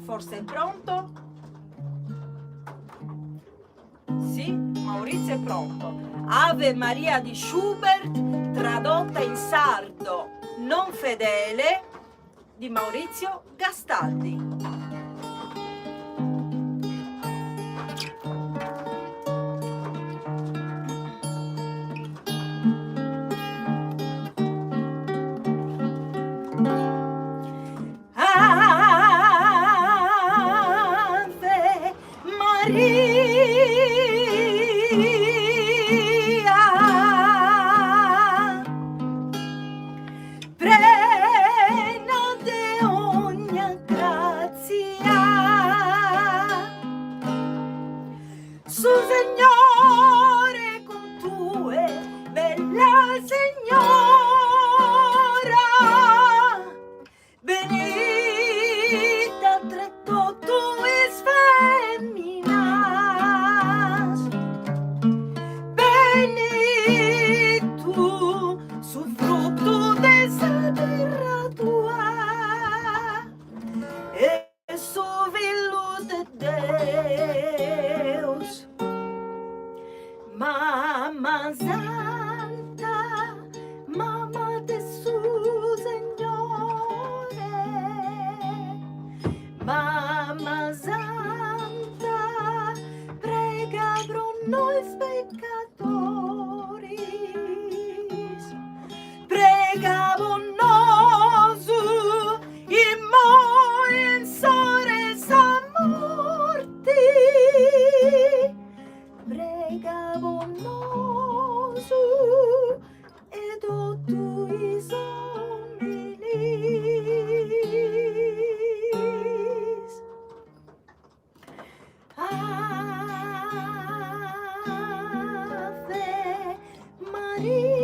Forse è pronto? Sì, Maurizio è pronto. Ave Maria di Schubert, tradotta in sardo non fedele, di Maurizio Gastaldi. Ave Maria, plena de ogni grazia, su Signore con tue, bella Signora, benedicta tre totuis feminas, benedictus su fructu de saterra tua, e su filus de Deus. Mamma Santa, mamma de su Signore, Mamma Santa, prega pro noi peccatori, prega pro nos in sores morti, prega pro nos ed tuis hominis. Ave Maria.